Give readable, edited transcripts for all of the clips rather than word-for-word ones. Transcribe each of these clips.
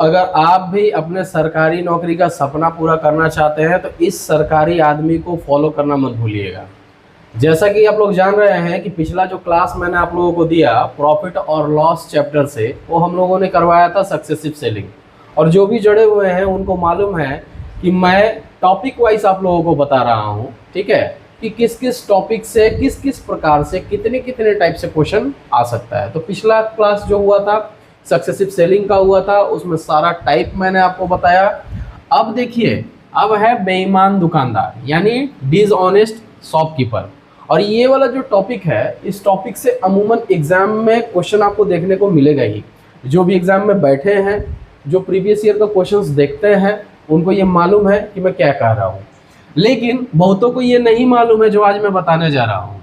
अगर आप भी अपने सरकारी नौकरी का सपना पूरा करना चाहते हैं तो इस सरकारी आदमी को फॉलो करना मत भूलिएगा। जैसा कि आप लोग जान रहे हैं कि पिछला जो क्लास मैंने आप लोगों को दिया प्रॉफिट और लॉस चैप्टर से, वो हम लोगों ने करवाया था सक्सेसिव सेलिंग। और जो भी जुड़े हुए हैं उनको मालूम है कि मैं टॉपिक वाइज आप लोगों को बता रहा हूँ, ठीक है, कि किस किस टॉपिक से किस किस प्रकार से कितने कितने टाइप से क्वेश्चन आ सकता है। तो पिछला क्लास जो हुआ था सक्सेसिव सेलिंग का हुआ था, उसमें सारा टाइप मैंने आपको बताया। अब देखिए, अब है बेईमान दुकानदार यानी डिसऑनेस्ट शॉपकीपर। और ये वाला जो टॉपिक है, इस टॉपिक से अमूमन एग्जाम में क्वेश्चन आपको देखने को मिलेगा ही। जो भी एग्जाम में बैठे हैं, जो प्रीवियस ईयर का क्वेश्चंस देखते हैं, उनको ये मालूम है कि मैं क्या कह रहा हूँ। लेकिन बहुतों को ये नहीं मालूम है जो आज मैं बताने जा रहा हूँ।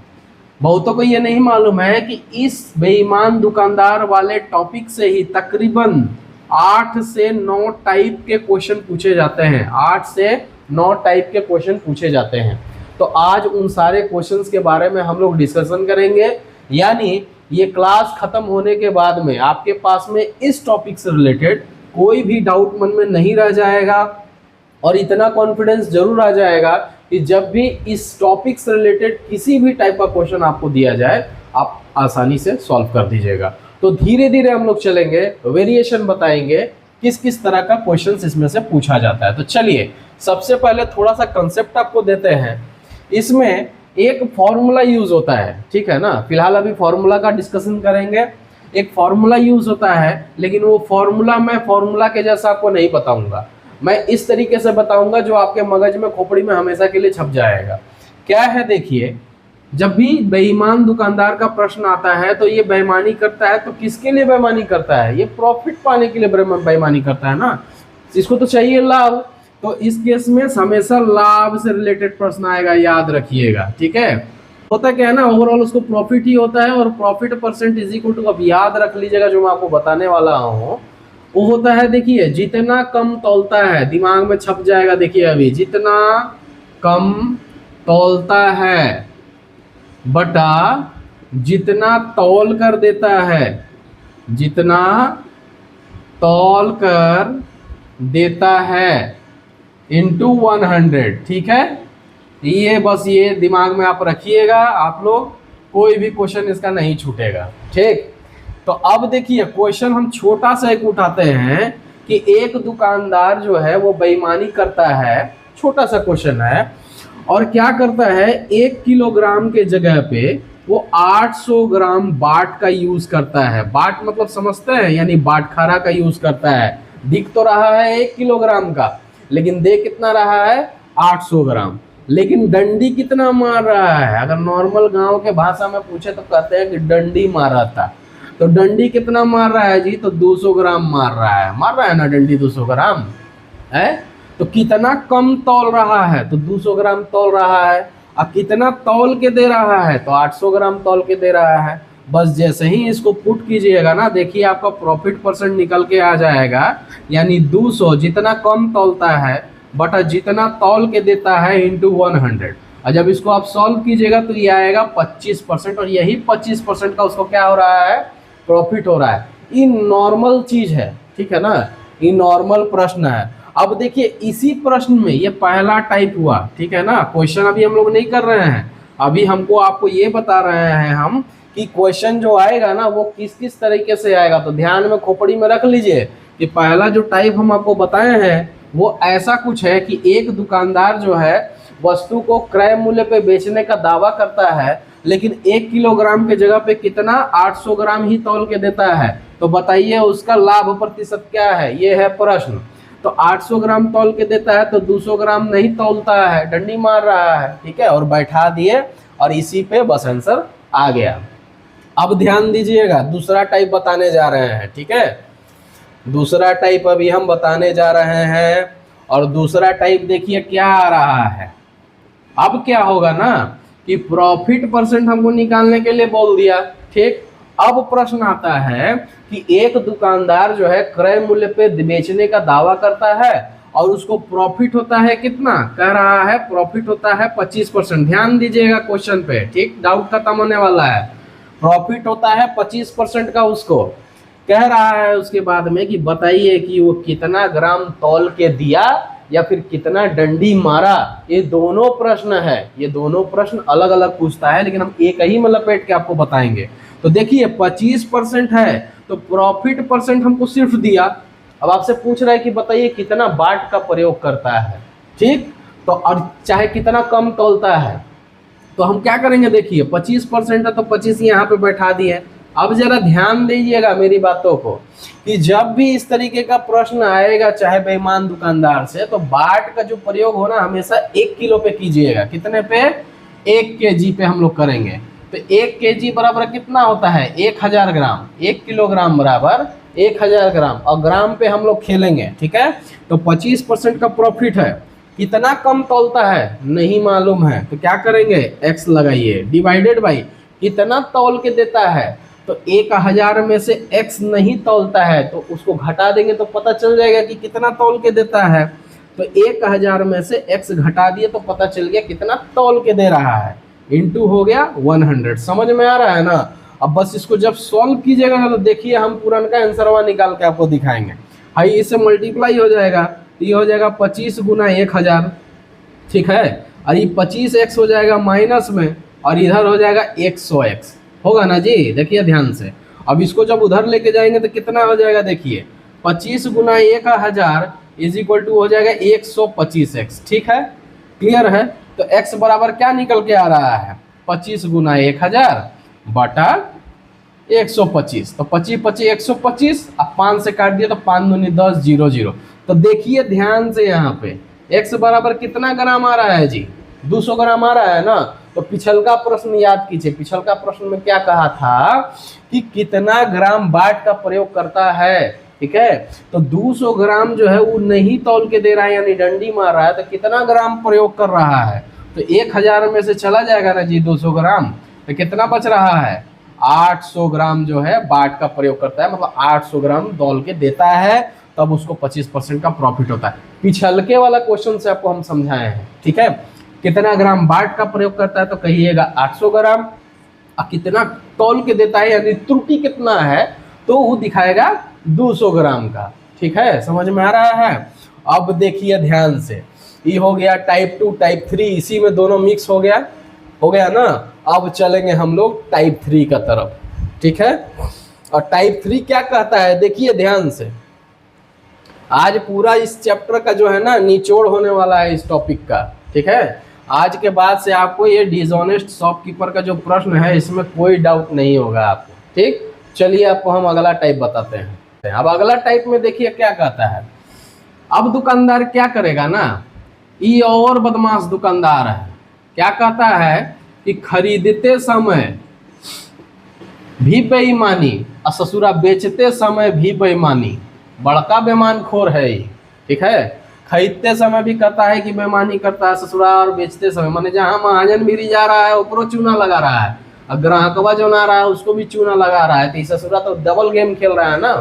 बहुतों को ये नहीं मालूम है कि इस बेईमान दुकानदार वाले टॉपिक से ही तकरीबन 8 से 9 टाइप के क्वेश्चन पूछे जाते हैं। 8 से 9 टाइप के क्वेश्चन पूछे जाते हैं। तो आज उन सारे क्वेश्चंस के बारे में हम लोग डिस्कशन करेंगे। यानी ये क्लास खत्म होने के बाद में आपके पास में इस टॉपिक से रिलेटेड कोई भी डाउट मन में नहीं रह जाएगा, और इतना कॉन्फिडेंस जरूर आ जाएगा कि जब भी इस टॉपिक से रिलेटेड किसी भी टाइप का क्वेश्चन आपको दिया जाए, आप आसानी से सॉल्व कर दीजिएगा। तो धीरे धीरे हम लोग चलेंगे, वेरिएशन बताएंगे किस किस तरह का क्वेश्चन इसमें से पूछा जाता है। तो चलिए, सबसे पहले थोड़ा सा कंसेप्ट आपको देते हैं। इसमें एक फॉर्मूला यूज होता है, ठीक है ना। फिलहाल अभी फॉर्मूला का डिस्कशन करेंगे। एक फॉर्मूला यूज होता है, लेकिन वो फॉर्मूला मैं फॉर्मूला के जैसा आपको नहीं बताऊंगा। मैं इस तरीके से बताऊंगा जो आपके मगज में, खोपड़ी में हमेशा के लिए छप जाएगा। क्या है, देखिए, जब भी बेईमान दुकानदार का प्रश्न आता है तो ये बेईमानी करता है, तो किसके लिए बेईमानी करता है? ये प्रॉफिट पाने के लिए बेईमानी करता है ना। इसको तो चाहिए लाभ। तो इस केस में हमेशा लाभ से रिलेटेड प्रश्न आएगा, याद रखिएगा, ठीक है। होता क्या है ना, ओवरऑल उसको प्रॉफिट ही होता है, और profit percent is equal to, अब याद रख लीजिएगा जो मैं आपको बताने वाला हूँ, वो होता है, देखिए, जितना कम तौलता है, दिमाग में छप जाएगा। देखिए, अभी जितना कम तौलता है बटा जितना तौल कर देता है, जितना तौल कर देता है इंटू 100, ठीक है। ये बस ये दिमाग में आप रखिएगा, आप लोग, कोई भी क्वेश्चन इसका नहीं छूटेगा, ठीक। तो अब देखिए, क्वेश्चन हम छोटा सा एक उठाते हैं कि एक दुकानदार जो है वो बेईमानी करता है। छोटा सा क्वेश्चन है, और क्या करता है, 1 किलोग्राम के जगह पे वो 800 ग्राम बाट का यूज करता है। बाट मतलब समझते हैं, यानी बाटखारा का यूज करता है। दिख तो रहा है 1 किलोग्राम का, लेकिन दे कितना रहा है, 800 ग्राम। लेकिन डंडी कितना मार रहा है? अगर नॉर्मल गांव के भाषा में पूछे तो कहते हैं कि डंडी मारा था। तो डंडी कितना मार रहा है जी? तो 200 ग्राम मार रहा है ना डंडी, 200 ग्राम है। तो कितना कम तौल रहा है? तो 200 ग्राम तौल रहा है। अब कितना तौल के दे रहा है? तो 800 ग्राम तौल के दे रहा है। बस जैसे ही इसको पुट कीजिएगा ना, देखिए आपका प्रॉफिट परसेंट निकल के आ जाएगा। यानी 200 जितना कम तौलता है बटा जितना तौल के देता है इंटू 100। और जब इसको आप सॉल्व कीजिएगा तो ये आएगा 25%, और यही 25% का उसको क्या हो रहा है, प्रॉफिट हो रहा है। ये नॉर्मल चीज है, ठीक है ना, ये नॉर्मल प्रश्न है। अब देखिए, इसी प्रश्न में ये पहला टाइप हुआ, ठीक है ना। क्वेश्चन अभी हम लोग नहीं कर रहे हैं, अभी हमको आपको ये बता रहे हैं हम कि क्वेश्चन जो आएगा ना वो किस किस तरीके से आएगा। तो ध्यान में, खोपड़ी में रख लीजिए कि पहला जो टाइप हम आपको बताए हैं वो ऐसा कुछ है कि एक दुकानदार जो है वस्तु को क्रय मूल्य पे बेचने का दावा करता है, लेकिन 1 किलोग्राम के जगह पे कितना, 800 ग्राम ही तौल के देता है। तो बताइए उसका लाभ प्रतिशत क्या है, ये है प्रश्न। तो 800 ग्राम तौल के देता है तो 200 ग्राम नहीं तौलता है, डंडी मार रहा है, ठीक है। और बैठा दिए, और इसी पे बस आंसर आ गया। अब ध्यान दीजिएगा, दूसरा टाइप बताने जा रहे हैं, ठीक है। दूसरा टाइप अभी हम बताने जा रहे हैं, और दूसरा टाइप देखिए क्या आ रहा है। अब क्या होगा ना कि प्रॉफिट परसेंट हमको निकालने के लिए बोल दिया, ठीक। अब प्रश्न आता है कि एक दुकानदार जो है क्रय मूल्य पे बेचने का दावा करता है, और उसको प्रॉफिट होता है कितना, कह रहा है प्रॉफिट होता है 25%। ध्यान दीजिएगा क्वेश्चन पे, ठीक, डाउट खत्म होने वाला है। प्रॉफिट होता है 25% का उसको, कह रहा है उसके बाद में कि बताइए कि वो कितना ग्राम तौल के दिया या फिर कितना डंडी मारा। ये दोनों प्रश्न है, ये दोनों प्रश्न अलग अलग पूछता है, लेकिन हम एक ही में लपेट के आपको बताएंगे। तो देखिए 25% है तो प्रॉफिट परसेंट हमको सिर्फ दिया। अब आपसे पूछ रहा है कि बताइए कितना बाट का प्रयोग करता है, ठीक। तो और चाहे कितना कम तौलता है, तो हम क्या करेंगे, देखिए 25% है तो 25 यहाँ पे बैठा दिए। अब जरा ध्यान दीजिएगा मेरी बातों को कि जब भी इस तरीके का प्रश्न आएगा चाहे बेईमान दुकानदार से, तो बाट का जो प्रयोग होना हमेशा 1 किलो पे कीजिएगा। कितने पे? 1 केजी पे हम लोग करेंगे। तो 1 केजी बराबर कितना होता है? 1000 ग्राम। 1 किलोग्राम बराबर 1000 ग्राम, और ग्राम पे हम लोग खेलेंगे, ठीक है। तो 25% का प्रॉफिट है। कितना कम तौलता है नहीं मालूम है, तो क्या करेंगे, x लगाइए, डिवाइडेड बाई कितना तौल के देता है। तो 1000 में से x नहीं तौलता है तो उसको घटा देंगे तो पता चल जाएगा कि कितना तौल के देता है। तो 1000 में से x घटा दिए तो पता चल गया कितना तौल के दे रहा है, इंटू हो गया 100। समझ में आ रहा है ना। अब बस इसको जब सॉल्व कीजिएगा ना, तो देखिए हम पुराना आंसरवा निकाल के आपको दिखाएंगे। भाई इससे मल्टीप्लाई हो जाएगा, तो ये हो जाएगा 25 गुना 1000, ठीक है। और ये 25x हो जाएगा माइनस में, और इधर हो जाएगा 100x, होगा ना जी। देखिए ध्यान से, अब इसको जब उधर लेके जाएंगे तो कितना हो जाएगा, देखिए 25 गुना 1000 इज इक्वल टू हो जाएगा 125x, ठीक है, क्लियर है। तो x बराबर क्या निकल के आ रहा है, 25 गुना 1000 बटा 125। तो 25 25 125, अब 5 से काट दिया तो 5 दूनी 10, 0 0। तो देखिए ध्यान से यहाँ पे x बराबर कितना ग्राम आ रहा है जी, 200 ग्राम आ रहा है ना। तो पिछल का प्रश्न याद कीजिए, पिछल का प्रश्न में क्या कहा था कि कितना ग्राम बाट का प्रयोग करता है, ठीक है। तो 200 ग्राम जो है वो नहीं तौल के दे रहा है, यानी डंडी मार रहा है, तो कितना ग्राम प्रयोग कर रहा है। तो 1000 में से चला जाएगा ना जी 200 ग्राम, तो कितना बच रहा है, 800 ग्राम जो है बाट का प्रयोग करता है, मतलब 800 ग्राम तौल के देता है, तब उसको 25% का प्रॉफिट होता है। पिछलके वाला क्वेश्चन से आपको हम समझाए हैं, ठीक है। कितना ग्राम बाट का प्रयोग करता है तो कहिएगा 800 ग्राम, और कितना तौल के देता है यानी त्रुटि कितना है तो वो दिखाएगा 200 ग्राम का, ठीक है। समझ में आ रहा है। अब देखिए ध्यान से, ये हो गया टाइप 2 टाइप 3, इसी में दोनों मिक्स हो गया ना। अब चलेंगे हम लोग टाइप 3 का तरफ, ठीक है। और टाइप 3 क्या कहता है, देखिए ध्यान से। आज पूरा इस चैप्टर का जो है ना निचोड़ होने वाला है इस टॉपिक का, ठीक है। आज के बाद से आपको ये डिसऑनेस्ट शॉपकीपर का जो प्रश्न है इसमें कोई डाउट नहीं होगा आपको, ठीक। चलिए आपको हम अगला टाइप बताते हैं। अब अगला टाइप में देखिए क्या कहता है। अब दुकानदार क्या करेगा ना, ये और बदमाश दुकानदार है। क्या कहता है कि खरीदते समय भी बेईमानी और ससुरा बेचते समय भी बेईमानी, बड़का बेईमानखोर है ये, ठीक है। खरीदते समय भी कहता है कि बेईमानी करता है ससुरा, और बेचते समय माने जहाँ महाजन भी जा रहा है ऊपरों चूना लगा रहा है, और ग्राहकवा जो ना रहा है उसको भी चूना लगा रहा है। तो ससुरा तो डबल गेम खेल रहा है ना।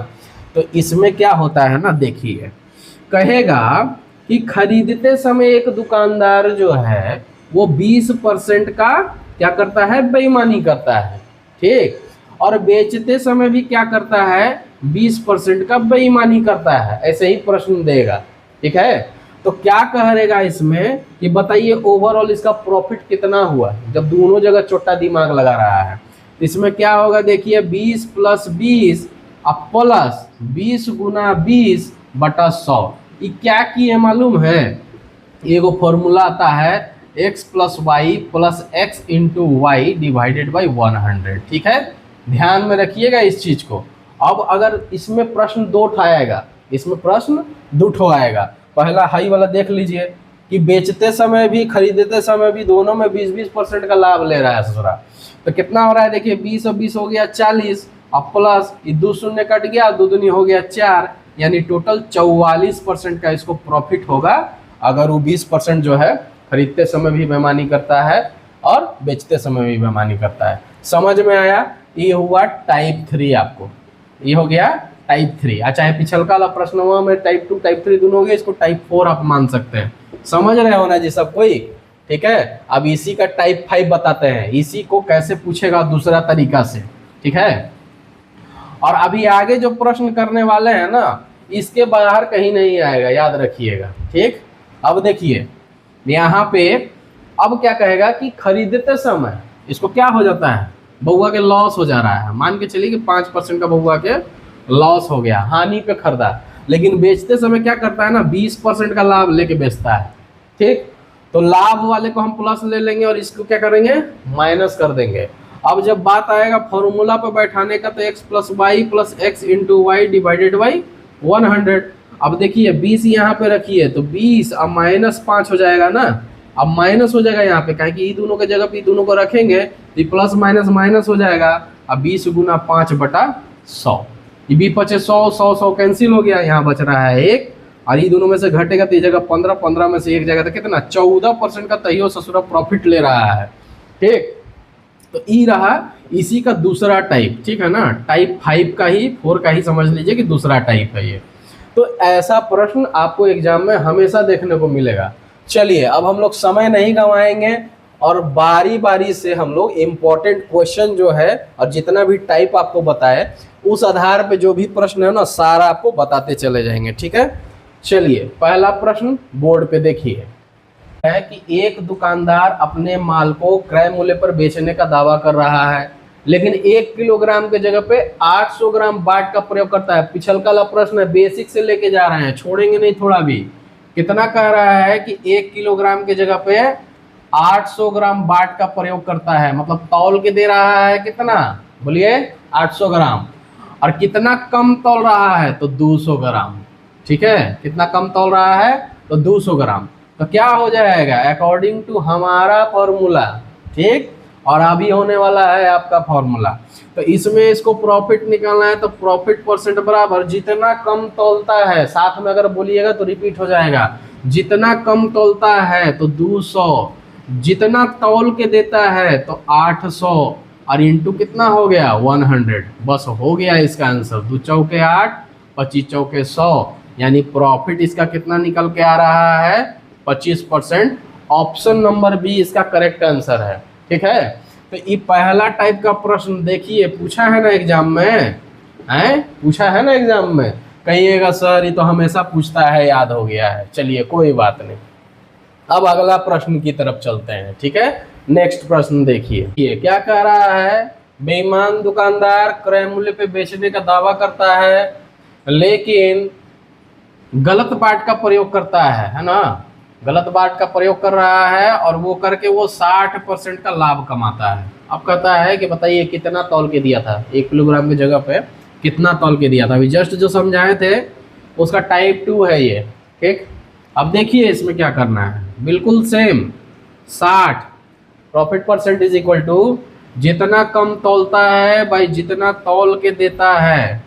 तो इसमें क्या होता है ना, देखिए कहेगा कि खरीदते समय एक दुकानदार जो है वो 20% का क्या करता है, बेईमानी करता है, ठीक। और बेचते समय भी क्या करता है, 20% का बेईमानी करता है। ऐसे ही प्रश्न देगा, ठीक है। तो क्या कहेगा इसमें कि बताइए ओवरऑल इसका प्रॉफिट कितना हुआ, जब दोनों जगह छोटा दिमाग लगा रहा है। तो इसमें क्या होगा, देखिए 20 + 20 अब प्लस 20 गुना 20 बटा 100। ये क्या किए मालूम है, एगो फॉर्मूला आता है x + y + x × y divided by 100, ठीक है। ध्यान में रखिएगा इस चीज को। अब अगर इसमें प्रश्न दो आएगा, इसमें प्रश्न दो आएगा। पहला हाई वाला देख लीजिए कि बेचते समय भी खरीदते समय भी दोनों में 20% का लाभ ले रहा है ससुरा। तो कितना हो रहा है, देखिए 20 और 20 हो गया 40, अब प्लस ये 2 शून्य कट गया, 2 दूनी हो गया 4, यानी टोटल 44% का इसको प्रॉफिट होगा। अगर वो 20% जो है खरीदते समय भी बेईमानी करता है और बेचते समय भी बेईमानी करता है। समझ में आया। ये हुआ टाइप 3 आपको, ये हो गया टाइप 3। अच्छा, पिछलका वाला प्रश्न हुआ में टाइप 2 टाइप 3 दोनों हो गए, इसको टाइप 4 आप मान सकते हैं। समझ रहे हो ना जी सब कोई, ठीक है। अब इसी का टाइप 5 बताते हैं, इसी को कैसे पूछेगा दूसरा तरीका से, ठीक है। और अभी आगे जो प्रश्न करने वाले हैं ना, इसके बाहर कहीं नहीं आएगा, याद रखिएगा। ठीक, अब देखिए यहाँ पे अब क्या कहेगा कि खरीदते समय इसको क्या हो जाता है, बउआ के लॉस हो जा रहा है। मान के चलिए कि 5% का बउआ के लॉस हो गया, हानि पे खरीदा, लेकिन बेचते समय क्या करता है ना, 20% का लाभ लेके बेचता है। ठीक, तो लाभ वाले को हम प्लस ले लेंगे और इसको क्या करेंगे, माइनस कर देंगे। अब जब बात आएगा फॉर्मूला पर बैठाने का, तो x plus Y plus X into Y divided by 100। अब देखिए 20 यहाँ पे रखिए, तो 20 अब -5 हो जाएगा ना, अब माइनस हो जाएगा यहाँ पे, क्या कि दोनों के जगह पे दोनों को रखेंगे तो प्लस माइनस माइनस हो जाएगा। अब 20 गुना 5/100, ये भी 100 100 कैंसिल हो गया, यहाँ बच रहा है 1, और ये दोनों में से घटेगा तो ये जगह 15, 15 में से 1 जगह तो कितना 14% का तैयो ससुरा प्रॉफिट ले रहा है। ठीक, तो ई रहा इसी का दूसरा टाइप। ठीक है ना, टाइप 5 का ही, 4 का ही समझ लीजिए कि दूसरा टाइप है ये। तो ऐसा प्रश्न आपको एग्जाम में हमेशा देखने को मिलेगा। चलिए अब हम लोग समय नहीं गंवाएंगे और बारी बारी से हम लोग इम्पोर्टेंट क्वेश्चन जो है और जितना भी टाइप आपको बताए उस आधार पे जो भी प्रश्न है ना सारा आपको बताते चले जाएंगे। ठीक है, चलिए पहला प्रश्न बोर्ड पे देखिए, है कि एक दुकानदार अपने माल को क्रय मूल्य पर बेचने का दावा कर रहा है, लेकिन 1 किलोग्राम के जगह पे 800 ग्राम बाट का प्रयोग करता है। पिछल का प्रश्न है, बेसिक से लेके जा रहे हैं, छोड़ेंगे नहीं थोड़ा भी। कितना कह रहा है कि 1 किलोग्राम के जगह पे 800 ग्राम बाट का प्रयोग करता है, मतलब तौल के दे रहा है कितना, बोलिए 800 ग्राम। और कितना कम तौल रहा है, तो 200 ग्राम। ठीक है, कितना कम तौल रहा है, तो 200 ग्राम। तो क्या हो जाएगा, अकॉर्डिंग टू हमारा फॉर्मूला। ठीक, और अभी होने वाला है आपका फॉर्मूला, तो इसमें इसको प्रॉफिट निकालना है, तो प्रॉफिट परसेंट बराबर जितना कम तौलता है, साथ में अगर बोलिएगा तो रिपीट हो जाएगा, जितना कम तौलता है तो 200, जितना तौल के देता है तो 800, और इंटू कितना हो गया 100। बस हो गया इसका आंसर, 2 चौके 8, 25 चौके 100, यानी प्रॉफिट इसका कितना निकल के आ रहा है 25%। ऑप्शन नंबर बी इसका करेक्ट आंसर है। ठीक है, तो ये पहला टाइप का प्रश्न देखिए, पूछा है ना एग्जाम में, है पूछा है ना एग्जाम में, कहिएगा सर ये तो हमेशा पूछता है, याद हो गया है। चलिए कोई बात नहीं, अब अगला प्रश्न की तरफ चलते हैं। ठीक है, नेक्स्ट प्रश्न देखिए, ये क्या कह रहा है, बेईमान दुकानदार क्रय मूल्य पे बेचने का दावा करता है, लेकिन गलत बाट का प्रयोग करता है ना, गलत बाट का प्रयोग कर रहा है, और वो करके वो 60% का लाभ कमाता है। अब कहता है कि बताइए कितना तौल के दिया था, 1 किलोग्राम की जगह पे कितना तौल के दिया था। अभी जस्ट जो समझाए थे उसका टाइप 2 है ये। ठीक, अब देखिए इसमें क्या करना है, बिल्कुल same 60, profit percent is equal to जितना कम तौलता है भाई जितना तौल के देता है,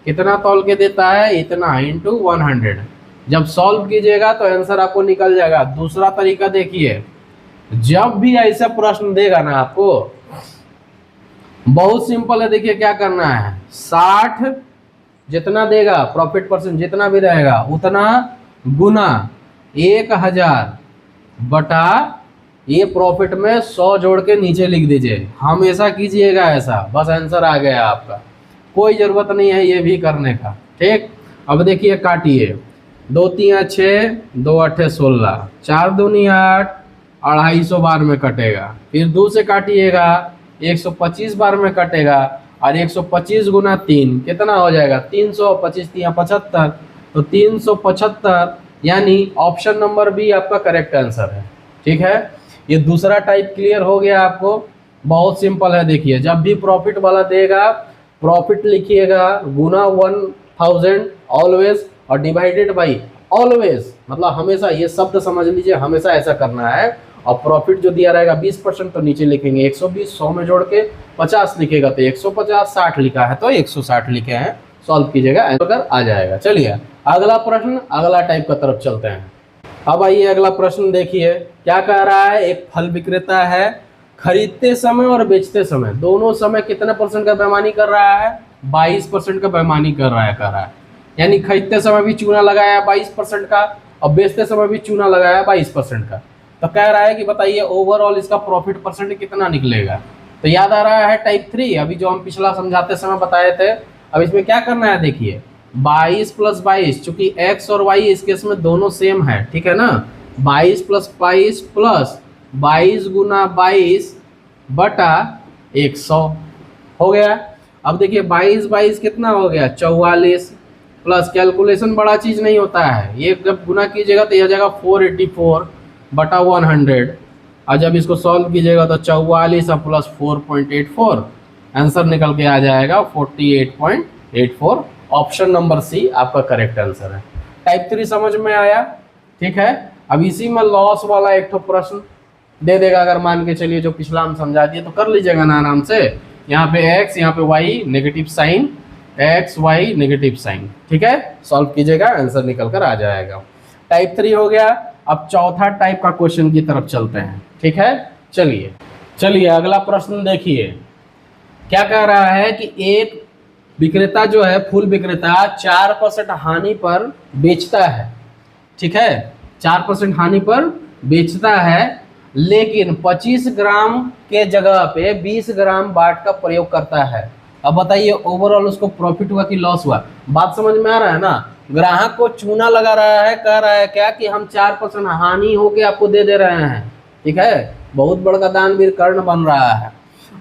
कितना तौल के देता है इतना, इंटू 100। जब सॉल्व कीजिएगा तो आंसर आपको निकल जाएगा। दूसरा तरीका देखिए, जब भी ऐसा प्रश्न देगा ना आपको, बहुत सिंपल है, देखिए क्या करना है, 60 जितना देगा प्रॉफिट परसेंट जितना भी रहेगा उतना गुना 1000 बटा ये प्रॉफिट में 100 जोड़ के नीचे लिख दीजिए। हमेशा कीजिएगा ऐसा, बस आंसर आ गया आपका, कोई ज़रूरत नहीं है ये भी करने का। ठीक, अब देखिए काटिए, 2 3 6, 2 8 16, 4 दूनी 8, 250 बार में कटेगा। फिर 2 से काटिएगा 125 बार में कटेगा, और 125 गुना 3 कितना हो जाएगा 300, 25 3 75, तो 375, यानी ऑप्शन नंबर बी आपका करेक्ट आंसर है। ठीक है, ये दूसरा टाइप क्लियर हो गया आपको, बहुत सिंपल है। देखिए जब भी प्रॉफिट वाला देगा, प्रॉफिट लिखिएगा गुना 1000 ऑलवेज, और डिवाइडेड बाई ऑलवेज, मतलब हमेशा, ये शब्द समझ लीजिए, हमेशा ऐसा करना है। और प्रॉफिट जो दिया रहेगा 20%, तो नीचे लिखेंगे 120, 100 में जोड़ के 50 लिखेगा तो 150, 60 लिखा है तो 160 लिखे हैं, सॉल्व कीजिएगा आंसर आ जाएगा। चलिए अगला प्रश्न, अगला टाइप का तरफ चलते हैं। अब आइए अगला प्रश्न देखिए, क्या कह रहा है, एक फल विक्रेता है, खरीदते समय और बेचते समय दोनों समय कितने % का बेईमानी कर रहा है, 22% का बेईमानी कर रहा है, कह रहा है। यानी खरीदते समय भी चूना लगाया 22% का, और बेचते समय भी चूना लगाया 22% का। तो कह रहा है कि बताइए ओवरऑल इसका प्रॉफिट परसेंट कितना निकलेगा। तो याद आ रहा है टाइप 3, अभी जो हम पिछला समझाते समय बताए थे, अब इसमें क्या करना है देखिए, 22 प्लस 22, चूंकि x और y इस केस में दोनों सेम है, ठीक है ना, 22 प्लस 22 प्लस 22 गुना 22 बटा 100 हो गया। अब देखिए 22 22 कितना हो गया 44, प्लस कैलकुलेशन बड़ा चीज नहीं होता है, ये जब गुना कीजिएगा तो यह जाएगा 484 बटा 100, और जब इसको सॉल्व कीजिएगा तो 44 और प्लस 4.84 आंसर निकल के आ जाएगा 48.84। ऑप्शन नंबर सी आपका करेक्ट आंसर है। टाइप 3 समझ में आया, ठीक है। अब इसी में लॉस वाला एक तो प्रश्न दे देगा, अगर मान के चलिए जो पिछला हम समझा दिए तो कर लीजिएगा ना आराम से। यहाँ पे x, यहाँ पे y negative sign, x y negative sign, ठीक है, सॉल्व कीजिएगा आंसर निकल कर आ जाएगा। टाइप 3 हो गया। अब चौथा टाइप का क्वेश्चन की तरफ चलते हैं, ठीक है। चलिए अगला प्रश्न देखिए, क्या कह रहा है कि एक विक्रेता जो है, फूल विक्रेता 4% हानि पर बेचता है, ठीक है, 4% हानि पर बेचता है, लेकिन 25 ग्राम के जगह पे 20 ग्राम बाट का प्रयोग करता है। अब बताइए ओवरऑल उसको प्रॉफिट हुआ कि लॉस हुआ? बात समझ में आ रहा है ना। ग्राहक को चूना लगा रहा है, कह रहा है क्या कि हम 4% हानि होके आपको दे रहे हैं, ठीक है, बहुत बड़ा दानवीर कर्ण बन रहा है।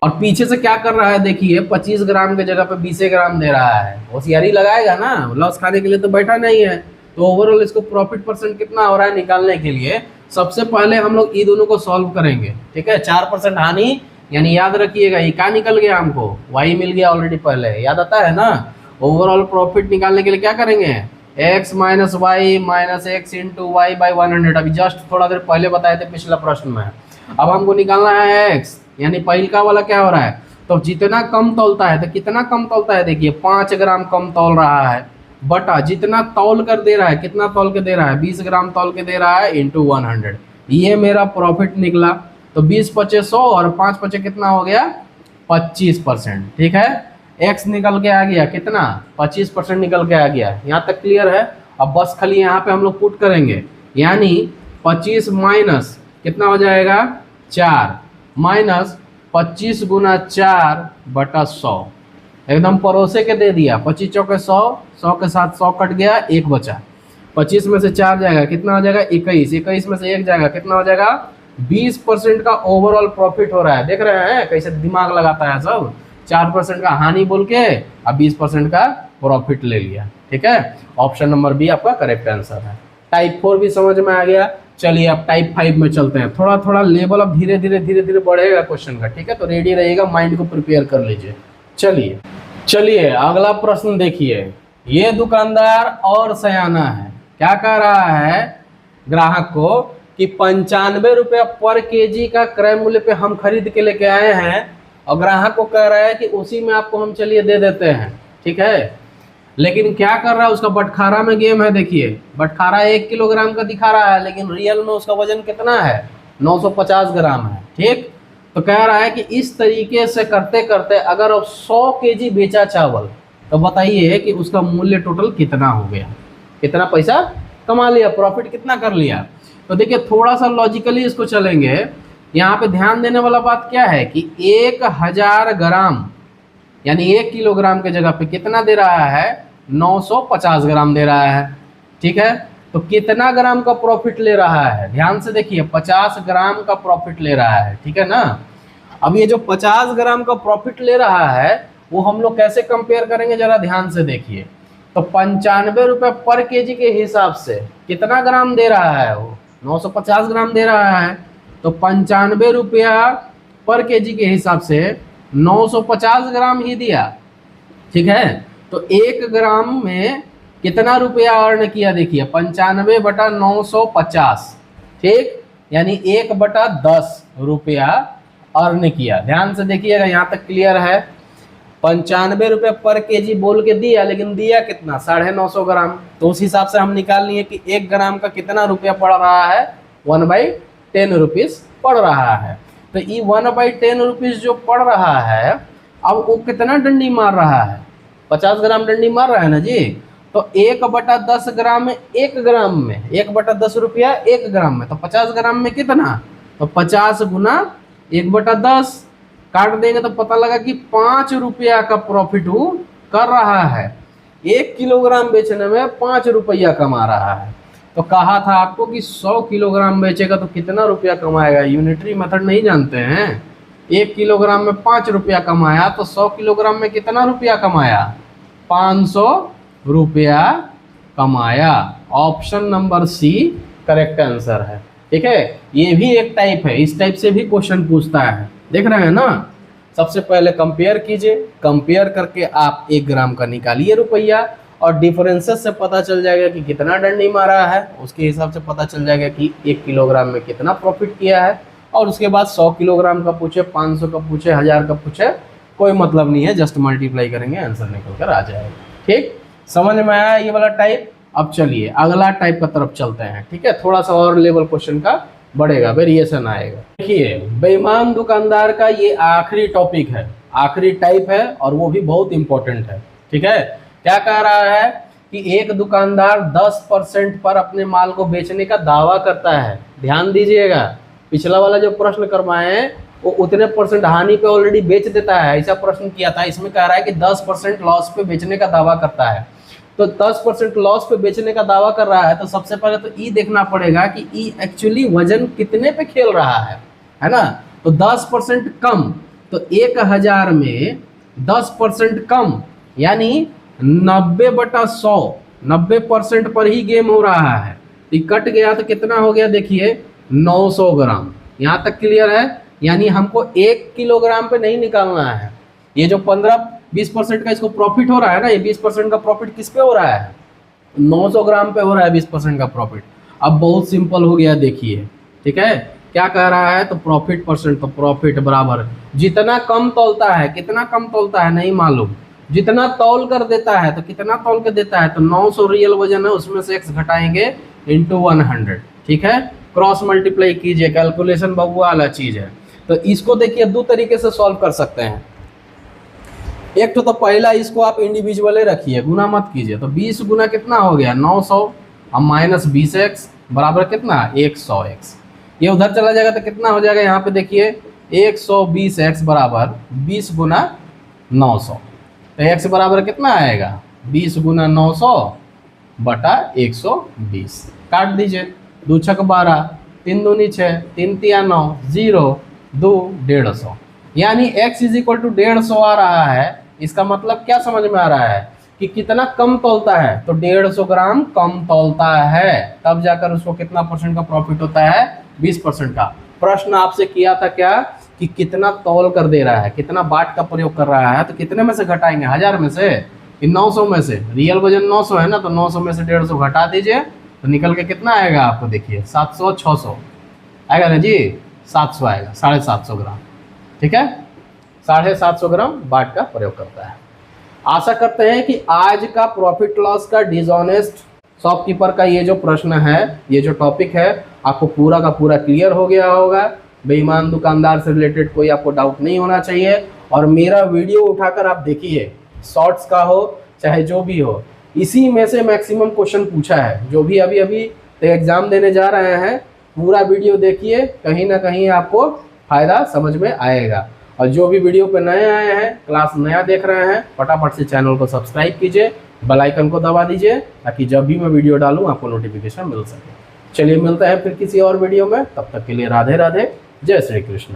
और पीछे से क्या कर रहा है देखिए, 25 ग्राम के जगह पे 20 ग्राम दे रहा है। होशियारी लगाएगा ना, लॉस खाने के लिए तो बैठा नहीं है। तो ओवरऑल इसको प्रॉफिट परसेंट कितना हो रहा है निकालने के लिए सबसे पहले हम लोग ये दोनों को सॉल्व करेंगे, ठीक है। 4% हानि, यानी याद रखिएगा ये क्या निकल गया हमको, वाई मिल गया ऑलरेडी, पहले याद आता है ना। ओवरऑल प्रॉफिट निकालने के लिए क्या करेंगे, x minus Y minus X into Y by 100। अभी जस्ट थोड़ा देर पहले बताए थे पिछला प्रश्न में। अब हमको निकालना है x, यानी पहिलका वाला क्या हो रहा है, तो जितना कम तौलता है, तो कितना कम तौलता है देखिए 5 ग्राम कम तौल रहा है, बटा जितना तौल कर दे रहा है, कितना तौल के दे रहा है 20 ग्राम तौल के दे रहा है, इंटू 100। ये मेरा प्रॉफिट निकला। तो 20 पचे 100 और 5 पचे कितना हो गया 25%, ठीक है। x निकल के आ गया कितना 25% निकल के आ गया। यहाँ तक क्लियर है। अब बस खाली यहाँ पे हम लोग पुट करेंगे, यानी 25 माइनस कितना हो जाएगा 4 माइनस 25 गुना 4 बटा 100, एकदम परोसे के दे दिया। 25 चौके 100, 100 के साथ 100 कट गया, 1 बचा। 25 में से 4 जाएगा कितना हो जाएगा 21, 21 में से 1 जाएगा कितना हो जाएगा 20% का ओवरऑल प्रॉफिट हो रहा है। देख रहे हैं कैसे दिमाग लगाता है सब। 4% का हानि बोल के अब 20% का प्रॉफिट ले लिया, ठीक है। ऑप्शन नंबर बी आपका करेक्ट आंसर है। टाइप 4 भी समझ में आ गया। चलिए अब टाइप 5 में चलते हैं। थोड़ा थोड़ा लेवल अब धीरे धीरे बढ़ेगा क्वेश्चन का, ठीक है, तो रेडी रहिएगा, माइंड को प्रिपेयर कर लीजिए। चलिए अगला प्रश्न देखिए। ये दुकानदार और सयाना है, क्या कह रहा है ग्राहक को कि 95 रुपया पर केजी का क्रय मूल्य पे हम खरीद के लेके आए हैं, और ग्राहक को कह रहा है कि उसी में आपको हम चलिए दे देते हैं, ठीक है। लेकिन क्या कर रहा है, उसका बटखारा में गेम है। देखिए बटखारा 1 किलोग्राम का दिखा रहा है, लेकिन रियल में उसका वजन कितना है 950 ग्राम है, ठीक। तो कह रहा है कि इस तरीके से करते करते अगर 100 केजी बेचा चावल, तो बताइए कि उसका मूल्य टोटल कितना हो गया, कितना पैसा कमा लिया, प्रॉफिट कितना कर लिया। तो देखिए थोड़ा सा लॉजिकली इसको चलेंगे। यहाँ पे ध्यान देने वाला बात क्या है कि 1000 ग्राम यानी 1 किलोग्राम के जगह पे कितना दे रहा है 950 ग्राम दे रहा है, ठीक है। तो कितना ग्राम का प्रॉफिट ले रहा है, ध्यान से देखिए 50 ग्राम का प्रॉफिट ले रहा है, ठीक है ना। अब ये जो 50 ग्राम का प्रॉफिट ले रहा है वो हम लोग कैसे कंपेयर करेंगे जरा ध्यान से देखिए। तो 95 रुपये पर केजी के हिसाब से कितना ग्राम दे रहा है वो 950 ग्राम दे रहा है। तो 95 रुपया पर केजी के हिसाब से 950 ग्राम ही दिया, ठीक है। तो 1 ग्राम में कितना रुपया अर्न किया देखिए 95 बटा 950, ठीक, यानी 1 बटा 10 रुपया अर्न किया। ध्यान से देखिएगा यहाँ तक क्लियर है। 95 रुपये पर केजी बोल के दिया, लेकिन दिया कितना 950 ग्राम। तो उस हिसाब से हम निकाल लिए कि 1 ग्राम का कितना रुपया पड़ रहा है 1/10 रुपीज़ पड़ रहा है। तो ये 1/10 रुपीज़ जो पड़ रहा है, अब वो कितना डंडी मार रहा है 50 ग्राम डंडी मार रहा है ना जी। तो 1 बटा 10 ग्राम में 1 ग्राम में 1 बटा 10 रुपया 1 ग्राम में, तो 50 ग्राम में कितना, तो 50 गुना 1 बटा 10 काट देंगे तो पता लगा कि 5 रुपया का प्रॉफिट वो कर रहा है, 1 किलोग्राम बेचने में 5 रुपया कमा रहा है। तो कहा था आपको कि 100 किलोग्राम बेचेगा तो कितना रुपया कमाएगा, यूनिटरी मेथड नहीं जानते हैं। 1 किलोग्राम में 5 रुपया कमाया तो 100 किलोग्राम में कितना रुपया कमाया, 500 रुपया कमाया। Option number C correct answer है। ठीक है, ये भी एक टाइप है, इस टाइप से भी क्वेश्चन पूछता है, देख रहे हैं ना। सबसे पहले कंपेयर कीजिए, कंपेयर करके आप 1 ग्राम का निकालिए रुपया और डिफरेंसेस से पता चल जाएगा कि कितना डंडी मारा है, उसके हिसाब से पता चल जाएगा कि 1 किलोग्राम में कितना प्रॉफिट किया है। और उसके बाद 100 किलोग्राम का पूछे, 500 का पूछे, 1000 का पूछे, कोई मतलब नहीं है, जस्ट मल्टीप्लाई करेंगे, आंसर निकल कर आ जाएगा। ठीक, समझ में आया ये वाला टाइप। अब चलिए अगला टाइप का तरफ चलते हैं। ठीक है, थोड़ा सा और लेवल क्वेश्चन का बढ़ेगा, वेरिएशन आएगा। देखिए बेईमान दुकानदार का ये आखिरी टॉपिक है, आखिरी टाइप है और वो भी बहुत इंपॉर्टेंट है। ठीक है, क्या कह रहा है कि एक दुकानदार 10% पर अपने माल को बेचने का दावा करता है। ध्यान दीजिएगा, पिछला वाला जो प्रश्न करवाए हैं वो उतने परसेंट हानि पे ऑलरेडी बेच देता है, ऐसा प्रश्न किया था। इसमें कह रहा है कि 10% लॉस पे बेचने का दावा करता है। तो 10% लॉस पे बेचने का दावा कर रहा है तो सबसे पहले तो ई देखना पड़ेगा कि ई एक्चुअली वजन कितने पे खेल रहा है ना। तो 10% कम, तो 1000 में 10% कम यानी 90/100, 90% पर ही गेम हो रहा है। तो कट गया तो कितना हो गया, देखिए 900 ग्राम। यहाँ तक क्लियर है, यानी हमको 1 किलोग्राम पे नहीं निकालना है। ये जो 15-20% का इसको प्रॉफिट हो रहा है ना, ये 20% का प्रॉफिट किस पे हो रहा है, 900 ग्राम पे हो रहा है 20% का प्रॉफिट। अब बहुत सिंपल हो गया, देखिए। ठीक है, क्या कह रहा है, तो प्रॉफिट परसेंट, तो प्रॉफिट बराबर जितना कम तौलता है, कितना कम तौलता है नहीं मालूम, जितना तौल कर देता है तो कितना तौल कर देता है, तो 900 रियल वजन है, उसमें से x घटाएंगे इंटू 100। ठीक है, क्रॉस मल्टीप्लाई कीजिए, कैलकुलेशन बबुआ वाला चीज है। तो इसको देखिए 2 तरीके से सॉल्व कर सकते हैं। एक तो पहला, इसको आप इंडिविजुअली रखिए, गुना मत कीजिए। तो 20 गुना कितना हो गया 900, अब माइनस 20x बराबर कितना 100x। ये उधर चला जाएगा तो कितना हो जाएगा, यहाँ पे देखिए 120x बराबर 20 गुना 900। तो x बराबर कितना आएगा 20 गुना 900 बटा 120। काट दीजिए, 2 छक 12, 3 दूनी 6, 3 तिया 9, 0 2 150। यानी x इज इक्वल टू 150 आ रहा है। इसका मतलब क्या समझ में आ रहा है कि कितना कम तौलता है, तो 150 ग्राम कम तौलता है, तब जाकर उसको कितना परसेंट का प्रॉफिट होता है, 20% का। प्रश्न आपसे किया था क्या कि कितना तौल कर दे रहा है, कितना बाट का प्रयोग कर रहा है, तो कितने में से घटाएंगे, 1000 में से कि 900 में से। रियल वजन 900 है ना, तो 900 में से 150 घटा दीजिए तो निकल के कितना आएगा आपको, देखिए 700, 600 आएगा ना जी, 700 आएगा, 750 ग्राम। ठीक है, 750 ग्राम बाट का प्रयोग करता है। आशा करते हैं कि आज का प्रॉफिट लॉस का डिसऑनेस्ट शॉपकीपर का ये जो प्रश्न है, ये जो टॉपिक है, आपको पूरा का पूरा क्लियर हो गया होगा। बेईमान दुकानदार से रिलेटेड कोई आपको डाउट नहीं होना चाहिए। और मेरा वीडियो उठाकर आप देखिए, शॉर्ट्स का हो चाहे जो भी हो, इसी में से मैक्सिमम क्वेश्चन पूछा है। जो भी अभी तो एग्जाम देने जा रहे हैं, पूरा वीडियो देखिए, कहीं ना कहीं आपको फायदा समझ में आएगा। और जो भी वीडियो पे नए आए हैं, क्लास नया देख रहे हैं, फटाफट से चैनल को सब्सक्राइब कीजिए, बेल आइकन को दबा दीजिए, ताकि जब भी मैं वीडियो डालूं आपको नोटिफिकेशन मिल सके। चलिए मिलते हैं फिर किसी और वीडियो में, तब तक के लिए राधे राधे, जय श्री कृष्ण।